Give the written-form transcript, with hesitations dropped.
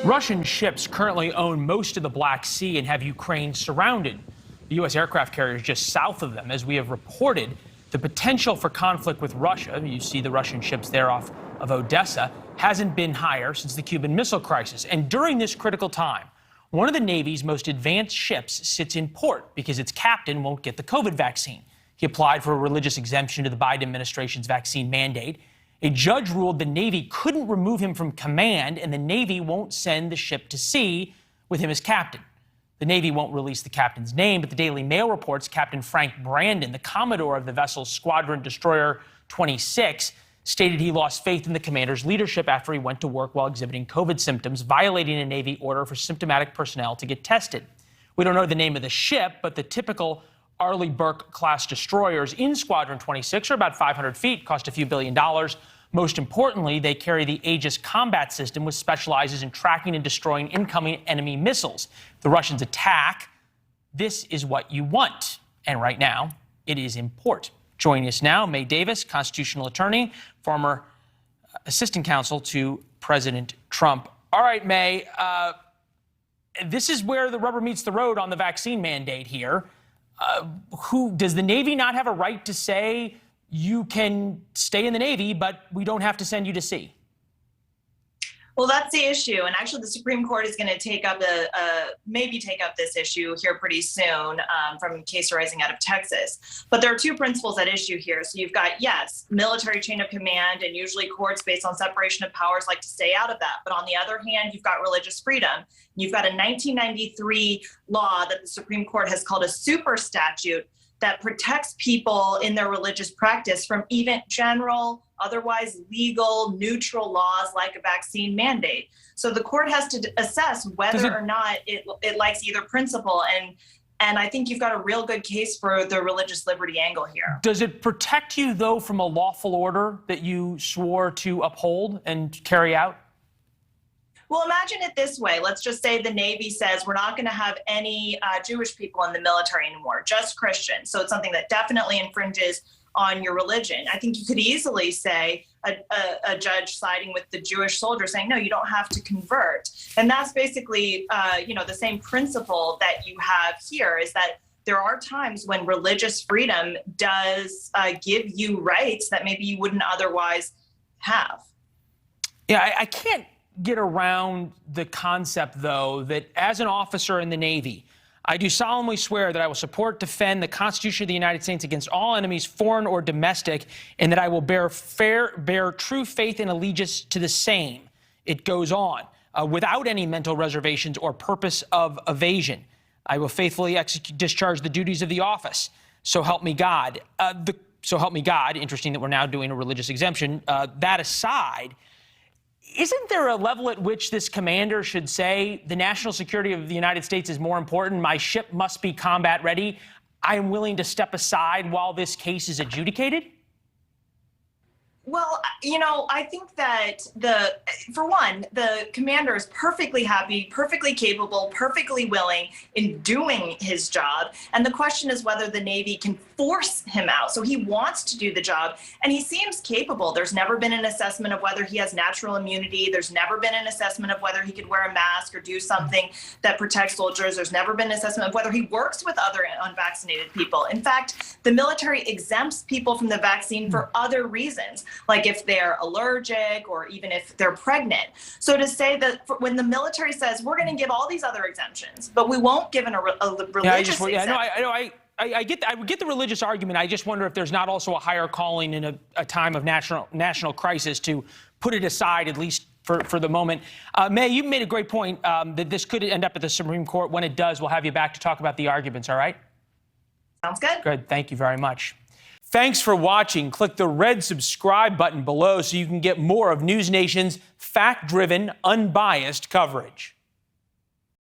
Russian ships currently own most of the Black Sea and have Ukraine surrounded. The U.S. aircraft carrier is just south of them. As we have reported, the potential for conflict with Russia, you see the Russian ships there off of Odessa, hasn't been higher since the Cuban Missile Crisis. And during this critical time, one of the Navy's most advanced ships sits in port because its captain won't get the COVID vaccine. He applied for a religious exemption to the Biden administration's vaccine mandate. A judge ruled the Navy couldn't remove him from command, and the Navy won't send the ship to sea with him as captain. The Navy won't release the captain's name, but the Daily Mail reports Captain Frank Brandon, the commodore of the vessel's Squadron Destroyer 26, stated he lost faith in the commander's leadership after he went to work while exhibiting COVID symptoms, violating a Navy order for symptomatic personnel to get tested. We don't know the name of the ship, but the typical Arleigh Burke-class destroyers in Squadron 26 are about 500 feet, cost a few $1 billion. Most importantly, they carry the Aegis combat system, which specializes in tracking and destroying incoming enemy missiles. If the Russians attack, this is what you want. And right now, it is in port. Joining us now, May Davis, constitutional attorney, former assistant counsel to President Trump. All right, May, this is where the rubber meets the road on the vaccine mandate here. Does the Navy not have a right to say you can stay in the Navy, but we don't have to send you to sea? Well, that's the issue. And actually, the Supreme Court is going to maybe take up this issue here pretty soon from a case arising out of Texas. But there are two principles at issue here. So you've got, yes, military chain of command, and usually courts based on separation of powers like to stay out of that. But on the other hand, you've got religious freedom. You've got a 1993 law that the Supreme Court has called a super statute that protects people in their religious practice from even general, otherwise legal, neutral laws like a vaccine mandate. So the court has to assess whether or not it likes either principle. And I think you've got a real good case for the religious liberty angle here. Does it protect you, though, from a lawful order that you swore to uphold and carry out? Well, imagine it this way. Let's just say the Navy says we're not going to have any Jewish people in the military anymore, just Christians. So it's something that definitely infringes on your religion. I think you could easily say a judge siding with the Jewish soldier saying, no, you don't have to convert. And that's basically, the same principle that you have here is that there are times when religious freedom does give you rights that maybe you wouldn't otherwise have. Yeah, I can't get around the concept, though, that as an officer in the Navy, I do solemnly swear that I will support, defend the Constitution of the United States against all enemies, foreign or domestic, and that I will bear true faith and allegiance to the same. It goes on, without any mental reservations or purpose of evasion. I will faithfully discharge the duties of the office. So help me God. So help me God. Interesting that we're now doing a religious exemption. That aside, isn't there a level at which this commander should say the national security of the United States is more important? My ship must be combat ready. I am willing to step aside while this case is adjudicated? Well, I think that for one, the commander is perfectly happy, perfectly capable, perfectly willing in doing his job. And the question is whether the Navy can force him out. So he wants to do the job and he seems capable. There's never been an assessment of whether he has natural immunity. There's never been an assessment of whether he could wear a mask or do something that protects soldiers. There's never been an assessment of whether he works with other unvaccinated people. In fact, the military exempts people from the vaccine for other reasons, like if they're allergic or even if they're pregnant. So to say that when the military says we're going to give all these other exemptions, but we won't give a religious exemption. I get the religious argument. I just wonder if there's not also a higher calling in a time of national crisis to put it aside, at least for the moment. May, you made a great point that this could end up at the Supreme Court. When it does, we'll have you back to talk about the arguments, all right? Sounds good. Good. Thank you very much. Thanks for watching. Click the red subscribe button below so you can get more of NewsNation's fact-driven, unbiased coverage.